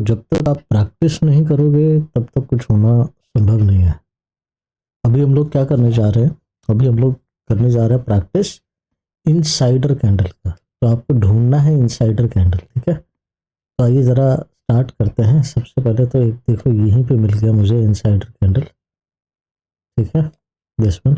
जब तक आप प्रैक्टिस नहीं करोगे तब तक कुछ होना संभव नहीं है। अभी हम लोग क्या करने जा रहे हैं, अभी हम लोग करने जा रहे हैं प्रैक्टिस इनसाइडर कैंडल का। तो आपको ढूंढना है इनसाइडर कैंडल, ठीक है। तो आइए ज़रा स्टार्ट करते हैं। सबसे पहले तो एक देखो यहीं पे मिल गया मुझे इनसाइडर कैंडल, ठीक है, दिस वन।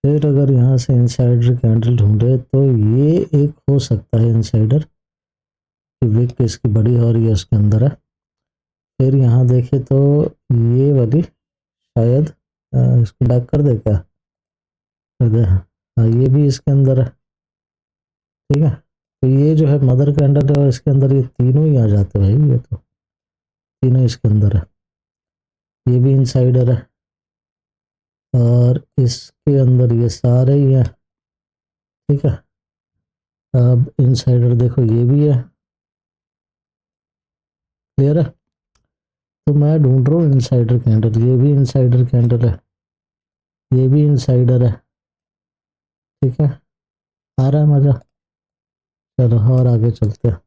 फिर अगर यहाँ से इनसाइडर कैंडल ढूंढे तो ये एक हो सकता है इनसाइडर कि विक इसकी बड़ी हो रही है, उसके अंदर है। फिर यहाँ देखे तो ये वाली शायद इसको बैक कर दे, क्या कर दे, हाँ ये भी इसके अंदर है, ठीक है। तो ये जो है मदर कैंडल है और इसके अंदर ये तीनों ही आ जाते हैं भाई, ये तो तीनों इसके अंदर है। ये भी इनसाइडर है और इसके अंदर ये सारे ही है, ठीक है। अब इनसाइडर देखो ये भी है, क्लियर है। तो मैं ढूंढ रहा हूँ इनसाइडर कैंडल, ये भी इनसाइडर कैंडल है, ये भी इनसाइडर है, ठीक है। आ रहा है मजा। चलो और आगे चलते हैं।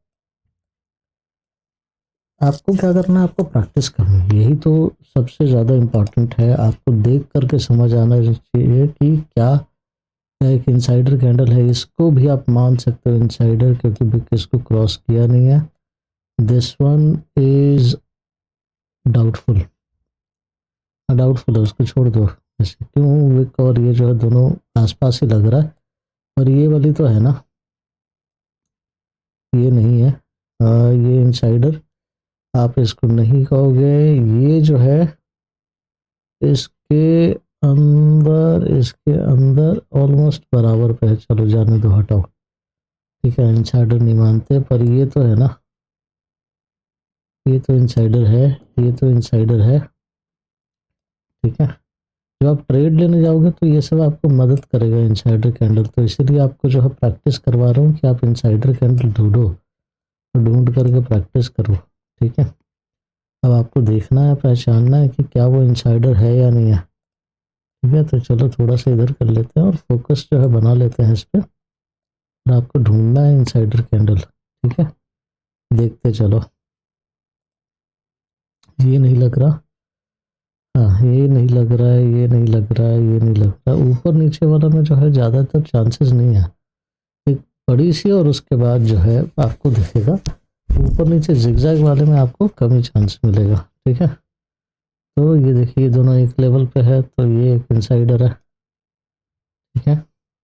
आपको क्या करना है, आपको प्रैक्टिस करनी है, यही तो सबसे ज़्यादा इम्पोर्टेंट है। आपको देख करके समझ आना चाहिए कि क्या एक इनसाइडर कैंडल है। इसको भी आप मान सकते हो इनसाइडर, क्योंकि बिग इसको क्रॉस किया नहीं है। This one is doubtful, doubtful है, उसको छोड़ दो। ऐसे क्यों, विक और ये जो है दोनों आसपास ही लग रहा है, और ये वाली तो है ना, ये नहीं है। ये इनसाइडर आप इसको नहीं कहोगे। ये जो है इसके इसके अंदर ऑलमोस्ट बराबर पे है। चलो जाने दो, हटाओ, ठीक है। इनसाइडर नहीं मानते, पर ये तो है ना, ये तो इनसाइडर है, ये तो इनसाइडर है, ठीक है। जब आप ट्रेड लेने जाओगे तो ये सब आपको मदद करेगा इनसाइडर कैंडल। तो इसीलिए आपको जो है प्रैक्टिस करवा रहा हूँ कि आप इनसाइडर कैंडल ढूंढो, और ढूंढ करके प्रैक्टिस करो, ठीक है। अब आपको देखना है, पहचानना है कि क्या वो इनसाइडर है या नहीं है, ठीक है। तो चलो थोड़ा सा इधर कर लेते हैं और फोकस जो है बना लेते हैं इस पर। और आपको ढूंढना है इनसाइडर कैंडल, ठीक है। देखते चलो। ये नहीं लग रहा, हाँ ये नहीं लग रहा है, ये नहीं लग रहा है, ये नहीं लग रहा। ऊपर नीचे वाला में जो है ज़्यादातर चांसेस नहीं है। एक बड़ी सी और उसके बाद जो है आपको दिखेगा। ऊपर नीचे जिगजैग वाले में आपको कम ही चांस मिलेगा, ठीक है। तो ये देखिए दोनों एक लेवल पे है, तो ये एक इनसाइडर है, ठीक है।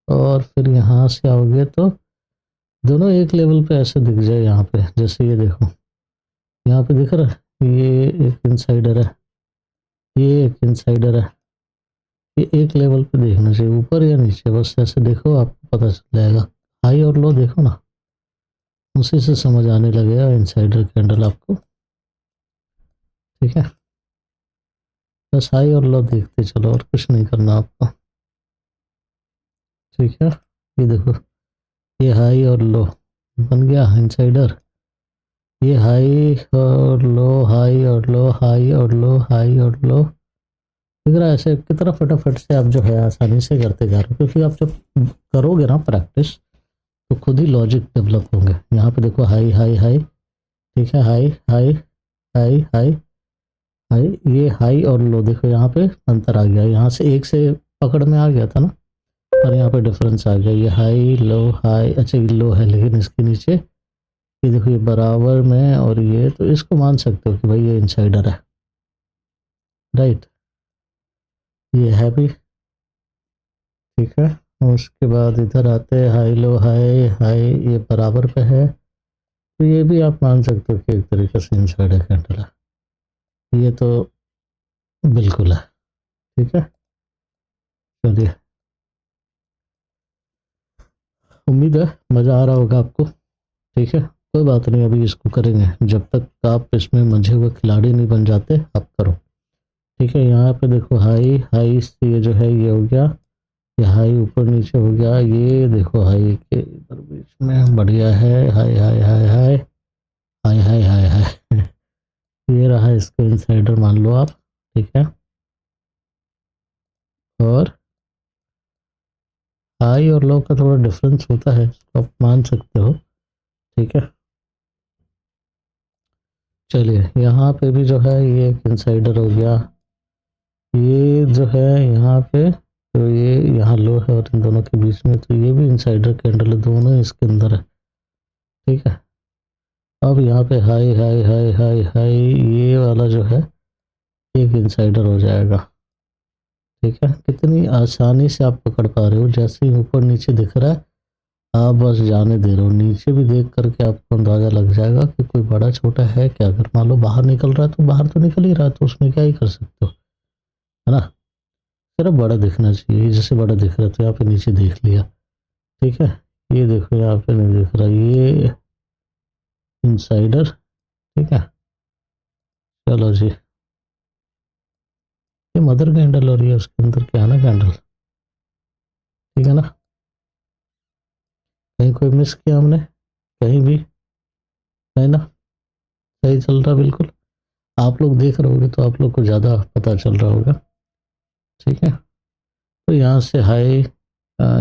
और फिर यहाँ से आओगे तो दोनों एक लेवल पे ऐसे दिख जाए यहाँ पे, जैसे ये देखो यहाँ पे दिख रहा है, ये एक इनसाइडर है, ये एक इनसाइडर है। ये एक लेवल पे देखना चाहिए, ऊपर या नीचे, बस ऐसे देखो आपको पता चल जाएगा। हाई और लो देखो ना, उसी से समझ आने लगेगा इनसाइडर कैंडल आपको, ठीक है। बस हाई और लो देखते चलो, और कुछ नहीं करना आपको, ठीक है। ये देखो, ये हाई और लो बन गया इनसाइडर। ये हाई और लो, हाई और लो, हाई और लो, हाई और लो, दिख रहा है। ऐसे कितना फटाफट से आप जो है आसानी से करते जा रहे हो, क्योंकि आप जब करोगे ना प्रैक्टिस तो खुद ही लॉजिक डेवलप होंगे। यहाँ पे देखो हाई हाई हाई, ठीक है, high high high high high, ये हाई और लो देखो, यहाँ पे अंतर आ गया, यहाँ से एक से पकड़ में आ गया था ना, और यहाँ पे डिफरेंस आ गया। ये हाई लो हाई, अच्छा ये लो है लेकिन इसके नीचे ये देखो ये बराबर में, और ये तो इसको मान सकते हो कि भाई ये इनसाइडर है, राइट। ये है भी, ठीक है। उसके बाद इधर आते हैं, हाई लो हाई हाई, ये बराबर पे है, तो ये भी आप मान सकते हो कि एक तरीके से इनसाइडर कैंडल है। ये तो बिल्कुल है, ठीक है। चलिए, उम्मीद है मज़ा आ रहा होगा आपको, ठीक है। कोई बात नहीं, अभी इसको करेंगे, जब तक आप इसमें मंझे हुए खिलाड़ी नहीं बन जाते आप करो, ठीक है। यहाँ पे देखो हाई हाई से ये जो है ये हो गया, ये हाई ऊपर नीचे हो गया, ये देखो हाई के इधर बीच में बढ़िया है, high high high high high high high high ये रहा, इसको इनसाइडर मान लो आप, ठीक है। और हाई और लो का थोड़ा डिफरेंस होता है, तो आप मान सकते हो, ठीक है। चलिए यहाँ पे भी जो है ये एक इंसाइडर हो गया, ये जो है यहाँ पे, तो ये यहाँ लो है और इन दोनों के बीच में, तो ये भी इंसाइडर कैंडल है, दोनों इसके अंदर है। ठीक है, अब यहाँ पे high high high high high, ये वाला जो है एक इंसाइडर हो जाएगा। ठीक है, कितनी आसानी से आप पकड़ पा रहे हो, जैसे ही ऊपर नीचे दिख रहा है आप बस जाने दे रहे हो, नीचे भी देख करके आपको अंदाजा लग जाएगा कि कोई बड़ा छोटा है क्या। अगर मान लो बाहर निकल रहा है तो बाहर तो निकल ही रहा है, तो उसमें क्या ही कर सकते हो, है ना। सिर्फ बड़ा दिखना चाहिए, जैसे बड़ा दिख रहा है तो यहाँ पे नीचे देख लिया। ठीक है, ये देखो यहाँ पे नहीं दिख रहा, ये इंसाइडर। ठीक है, चलो जी, ये मदर कैंडल और ये उसके अंदर क्या है ना कैंडल। ठीक है ना, कहीं कोई मिस किया हमने, कहीं भी है ना, सही चल रहा बिल्कुल। आप लोग देख रहे होगे तो आप लोग को ज़्यादा पता चल रहा होगा। ठीक है, तो यहाँ से हाई,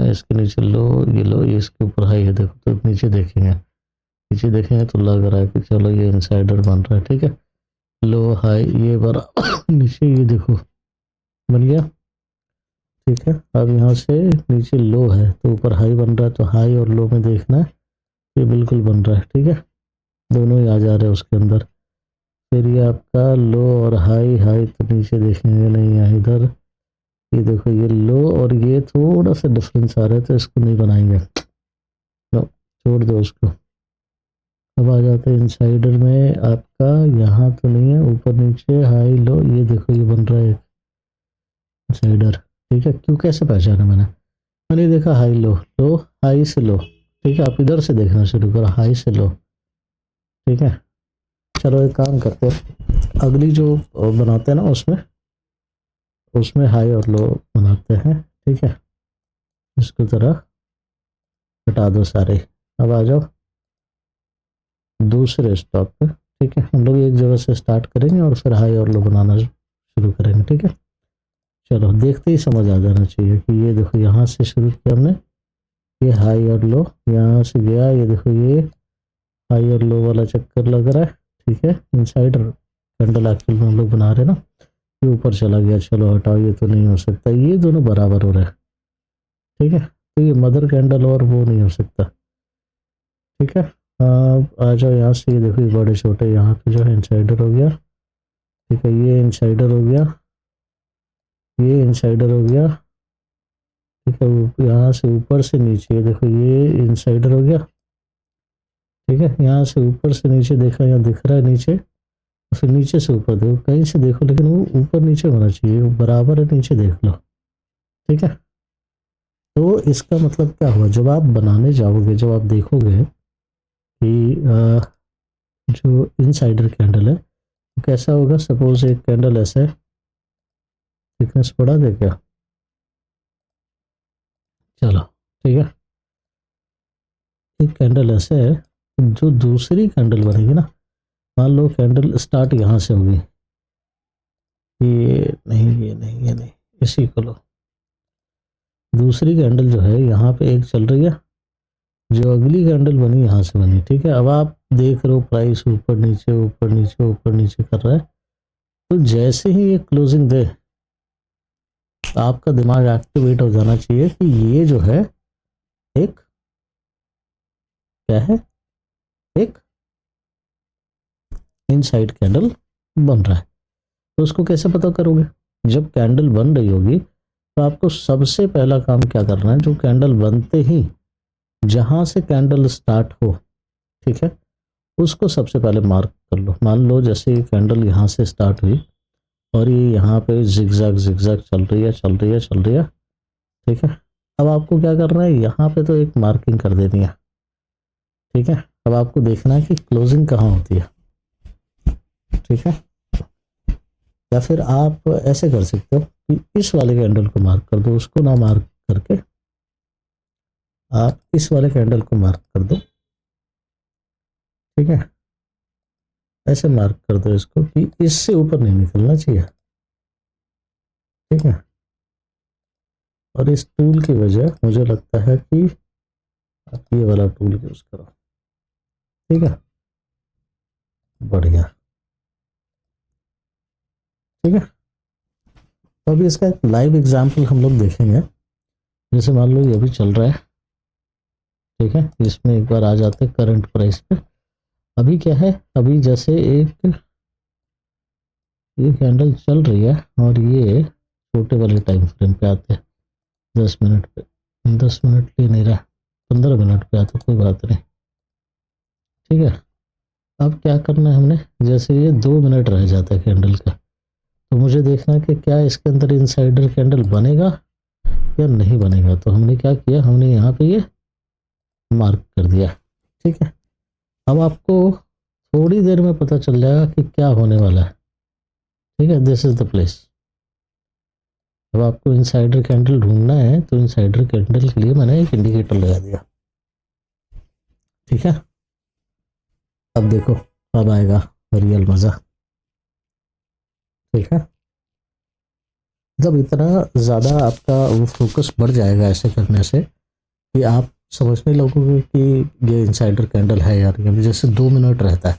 इसके नीचे लो, ये लो, ये इसके ऊपर हाई है, देखो तो नीचे देखेंगे, नीचे देखेंगे तो लग रहा है कि चलो ये इंसाइडर बन रहा है। ठीक है, लो हाई ये बड़ा नीचे ये देखो बन गया। ठीक है, अब यहाँ से नीचे लो है तो ऊपर हाई बन रहा है, तो हाई और लो में देखना है, ये बिल्कुल बन रहा है। ठीक है, दोनों ही आ जा रहे हैं उसके अंदर। फिर ये आपका लो और हाई, हाई तो नीचे देखेंगे नहीं, यहाँ इधर ये देखो, ये लो और ये थोड़ा सा डिफरेंस आ रहा है तो इसको नहीं बनाएंगे, लो छोड़ दो उसको। अब आ जाते हैं इनसाइडर में, आपका यहाँ तो नहीं है, ऊपर नीचे हाई लो, ये देखो ये बन रहा है इनसाइडर। ठीक है, क्यों कैसे पहचाना मैंने, मैंने देखा हाई लो, लो हाई से लो। ठीक है, आप इधर से देखना शुरू करो, हाई से लो। ठीक है, चलो एक काम करते हैं, अगली जो बनाते हैं ना उसमें, उसमें हाई और लो बनाते हैं। ठीक है, इसको ज़रा हटा दो सारे। अब आ जाओ दूसरे स्टॉप पे। ठीक है, हम लोग एक जगह से स्टार्ट करेंगे और फिर हाई और लो बनाना शुरू करेंगे। ठीक है, चलो देखते ही समझ आ जाना चाहिए कि ये देखो यहाँ से शुरू किया हमने, ये हाई और लो, यहाँ से गया, ये देखो ये हाई और लो वाला चक्कर लग रहा है। ठीक है, इनसाइडर कैंडल एक्चुअल में हम लोग बना रहे हैं ना, ये ऊपर चला गया, चलो हटाओ, ये तो नहीं हो सकता, ये दोनों बराबर हो रहे हैं। ठीक है, तो ये मदर कैंडल और वो नहीं हो सकता। ठीक है, आ जाओ यहाँ से, ये देखो ये बड़े छोटे यहाँ पे जो है इंसाइडर हो गया। ठीक है, ये इंसाइडर हो गया, ये इंसाइडर हो गया। ठीक है, यहाँ से ऊपर से नीचे, ये देखो ये इंसाइडर हो गया। ठीक है, यहाँ से ऊपर से नीचे देखा, यहाँ दिख रहा है नीचे, फिर नीचे से ऊपर देखो, कहीं से देखो लेकिन वो ऊपर नीचे होना चाहिए, वो बराबर है, नीचे देख लो। ठीक है, तो इसका मतलब क्या हुआ, जब आप बनाने जाओगे, जब आप देखोगे कि जो इनसाइडर कैंडल है तो कैसा होगा, सपोज एक कैंडल ऐसा है, थिकनेस बढ़ा दे क्या, चलो ठीक है, एक कैंडल ऐसे है, जो दूसरी कैंडल बनेगी ना, मान लो कैंडल स्टार्ट यहाँ से होगी, ये नहीं ये नहीं ये नहीं, इसी को लो, दूसरी कैंडल जो है यहाँ पे एक चल रही है, जो अगली कैंडल बनी यहाँ से बनी। ठीक है, अब आप देख रहे हो प्राइस ऊपर नीचे ऊपर नीचे ऊपर नीचे कर रहा है, तो जैसे ही ये क्लोजिंग दे, आपका दिमाग एक्टिवेट हो जाना चाहिए कि ये जो है एक क्या है, एक इनसाइड कैंडल बन रहा है। तो उसको कैसे पता करोगे, जब कैंडल बन रही होगी तो आपको सबसे पहला काम क्या करना है, जो कैंडल बनते ही जहां से कैंडल स्टार्ट हो, ठीक है, उसको सबसे पहले मार्क कर लो। मान लो जैसे ये कैंडल यहाँ से स्टार्ट हुई और ये यहाँ पे जिगजैग जिगजैग चल रही है चल रही है चल रही है। ठीक है, अब आपको क्या करना है, यहाँ पे तो एक मार्किंग कर देनी है। ठीक है, अब आपको देखना है कि क्लोजिंग कहाँ होती है। ठीक है, या फिर आप ऐसे कर सकते हो कि इस वाले कैंडल को मार्क कर दो, उसको ना मार्क करके आप इस वाले कैंडल को मार्क कर दो। ठीक है, ऐसे मार्क कर दो इसको कि इससे यूपर नहीं निकलना चाहिए। ठीक है, और इस टूल की वजह मुझे लगता है कि आप ये वाला टूल यूज करो। ठीक है, बढ़िया। ठीक है, तो अभी इसका एक लाइव एग्जांपल हम लोग देखेंगे। जैसे मान लो ये भी चल रहा है, ठीक है, इसमें एक बार आ जाते हैं करंट प्राइस पे। अभी क्या है, अभी जैसे एक ये कैंडल चल रही है और ये छोटे वाले टाइम फ्रेम पे आते हैं 10 मिनट पे, 10 मिनट ले नहीं रहा, 15 मिनट पे आता, कोई बात नहीं, ठीक है। अब क्या करना है हमने, जैसे ये 2 मिनट रह जाता है कैंडल का, तो मुझे देखना है कि क्या इसके अंदर इनसाइडर कैंडल बनेगा या नहीं बनेगा। तो हमने क्या किया, हमने यहाँ पे ये मार्क कर दिया, ठीक है। अब आपको थोड़ी देर में पता चल जाएगा कि क्या होने वाला है, ठीक है। This is the place. अब आपको इनसाइडर कैंडल ढूंढना है, तो इनसाइडर कैंडल के लिए मैंने एक इंडिकेटर लगा दिया, ठीक है। अब देखो, अब आएगा रियल मज़ा, ठीक है। जब इतना ज़्यादा आपका वो फोकस बढ़ जाएगा ऐसे करने से कि आप समझने लगोगे कि ये इनसाइडर कैंडल है यार, ये जैसे 2 मिनट रहता है।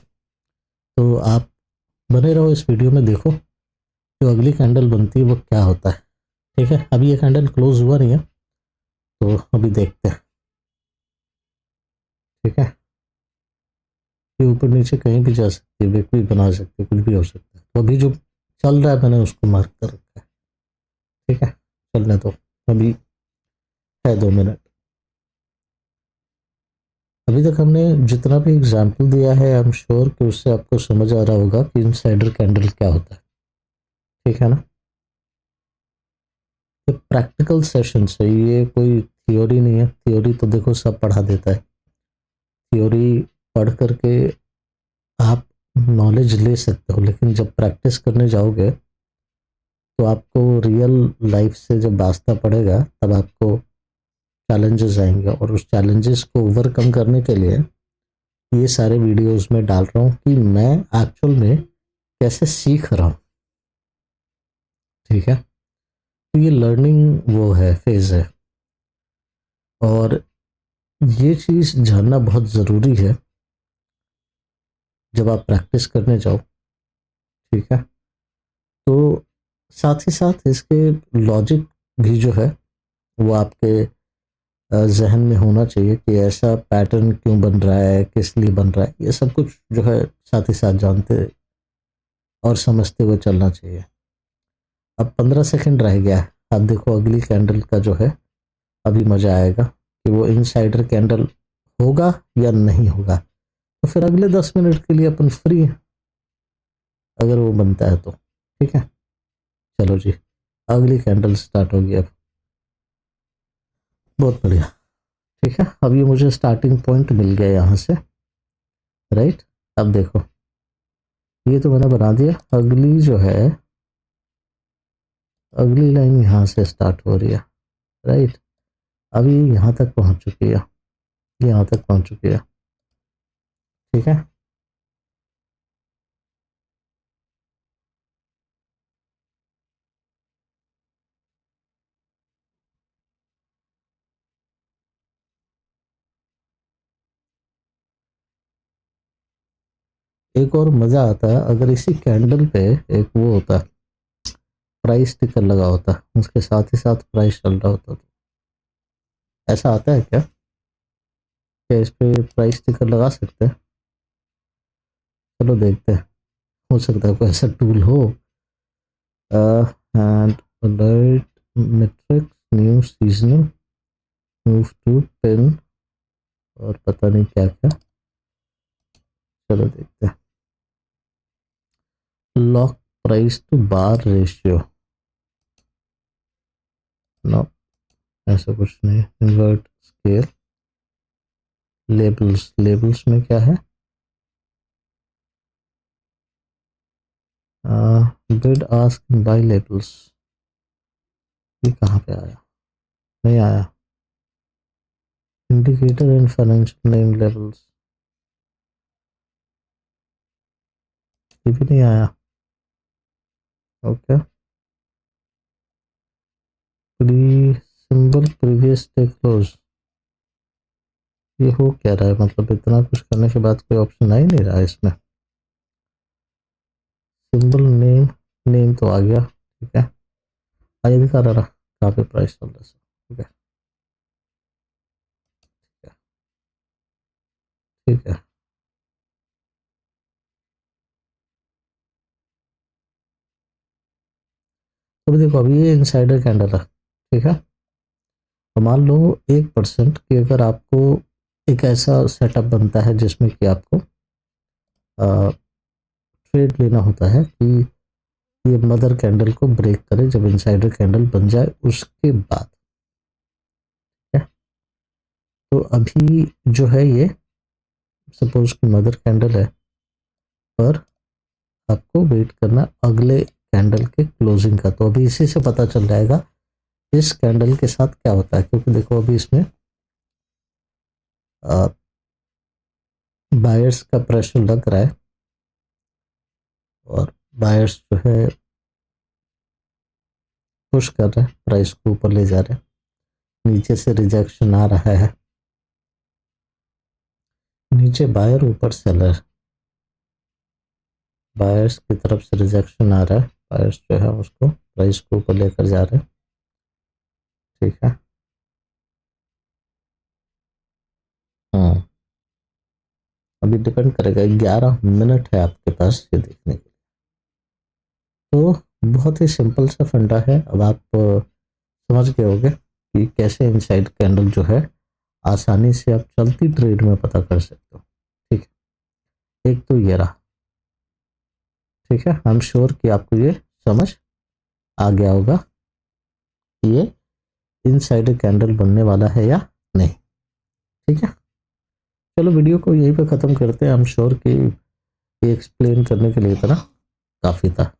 तो आप बने रहो इस वीडियो में, देखो जो अगली कैंडल बनती है वो क्या होता है, ठीक है। अभी ये कैंडल क्लोज हुआ नहीं है, तो अभी देखते हैं, ठीक है। ये ऊपर नीचे कहीं भी जा सकती है, विक भी बना सकती है, कुछ भी हो सकता है। तो अभी जो चल रहा है मैंने उसको मार्क कर रखा है, ठीक है। चलने तो अभी है 2 मिनट। अभी तक हमने जितना भी एग्जाम्पल दिया है, आई एम श्योर कि उससे आपको समझ आ रहा होगा कि इनसाइडर कैंडल क्या होता है, ठीक है ना। ये प्रैक्टिकल सेशन है, ये कोई थियोरी नहीं है। थियोरी तो देखो सब पढ़ा देता है, थियोरी पढ़ करके आप नॉलेज ले सकते हो, लेकिन जब प्रैक्टिस करने जाओगे तो आपको रियल लाइफ से जब वास्ता पड़ेगा तब आपको चैलेंजेस आएंगे, और उस चैलेंजेस को ओवरकम करने के लिए ये सारे वीडियोस में डाल रहा हूँ कि मैं एक्चुअल में कैसे सीख रहा हूँ, ठीक है। तो ये लर्निंग वो है, फेज है, और ये चीज़ जानना बहुत ज़रूरी है जब आप प्रैक्टिस करने जाओ, ठीक है। तो साथ ही साथ इसके लॉजिक भी जो है वो आपके जहन में होना चाहिए कि ऐसा पैटर्न क्यों बन रहा है, किस लिए बन रहा है, ये सब कुछ जो है साथ ही साथ जानते और समझते हुए चलना चाहिए। अब 15 सेकंड रह गया है, अब देखो अगली कैंडल का जो है अभी मज़ा आएगा कि वो इनसाइडर कैंडल होगा या नहीं होगा। तो फिर अगले 10 मिनट के लिए अपन फ्री हैं अगर वो बनता है तो, ठीक है। चलो जी, अगली कैंडल स्टार्ट होगी अब, बहुत बढ़िया, ठीक है। अब ये मुझे स्टार्टिंग पॉइंट मिल गया यहाँ से, राइट। अब देखो ये तो मैंने बना दिया, अगली जो है अगली लाइन यहाँ से स्टार्ट हो रही है, राइट। अभी यहाँ तक पहुँच चुकी है, यहाँ तक पहुँच चुकी है, ठीक है। एक और मज़ा आता है अगर इसी कैंडल पे एक वो होता, प्राइस स्टिकर लगा होता, उसके साथ ही साथ प्राइस चल रहा होता, तो ऐसा आता है क्या, क्या इस पे प्राइस स्टिकर लगा सकते हैं? चलो देखते हैं, हो सकता है कोई ऐसा टूल हो। And alert metrics new seasonal move to pin, और पता नहीं क्या क्या, चलो देखते हैं। Lock price to bar ratio, no ऐसा कुछ नहीं। इन्वर्ट स्केल, लेबल्स, लेबल्स में क्या है, बिड आस्क बाय लेबल्स, ये कहाँ पे आया, नहीं आया। Indicator and financial name labels, ये भी नहीं आया, okay. Pre symbol previous day close, ये हो क्या रहा है, मतलब इतना कुछ करने के बाद कोई ऑप्शन आ ही नहीं रहा है इसमें। सिंबल नेम नेम तो आ गया, ठीक है। आइए दिखा रहा कहाँ पे प्राइस चल रहा है, ठीक है, ठीक है। तो देखो अभी ये इनसाइडर कैंडल है, ठीक है। तो मान लो 1% कि अगर आपको एक ऐसा सेटअप बनता है जिसमें कि आपको ट्रेड लेना होता है कि ये मदर कैंडल को ब्रेक करे, जब इनसाइडर कैंडल बन जाए उसके बाद, ठीक है। तो अभी जो है ये सपोज कि मदर कैंडल है, पर आपको वेट करना अगले कैंडल के क्लोजिंग का। तो अभी इसी से पता चल जाएगा इस कैंडल के साथ क्या होता है, क्योंकि देखो अभी इसमें बायर्स का प्रेशर लग रहा है और बायर्स जो है पुश कर रहे हैं, प्राइस को ऊपर ले जा रहे हैं, नीचे से रिजेक्शन आ रहा है, नीचे बायर ऊपर सेलर, बायर्स की तरफ से रिजेक्शन आ रहा है, बायर्स जो है उसको प्राइस को ऊपर लेकर जा रहे हैं, ठीक है। हाँ, अभी डिपेंड करेगा, 11 मिनट है आपके पास ये देखने के लिए। तो बहुत ही सिंपल सा फंडा है। अब आप समझ गए होंगे कि कैसे इनसाइड कैंडल जो है आसानी से आप चलती ट्रेड में पता कर सकते हो, ठीक है। एक तो ये रहा, ठीक है। आई एम श्योर कि आपको ये समझ आ गया होगा कि ये इनसाइड कैंडल बनने वाला है या नहीं, ठीक है। चलो वीडियो को यहीं पे ख़त्म करते हैं। आई एम श्योर कि ये एक्सप्लेन करने के लिए इतना काफ़ी था।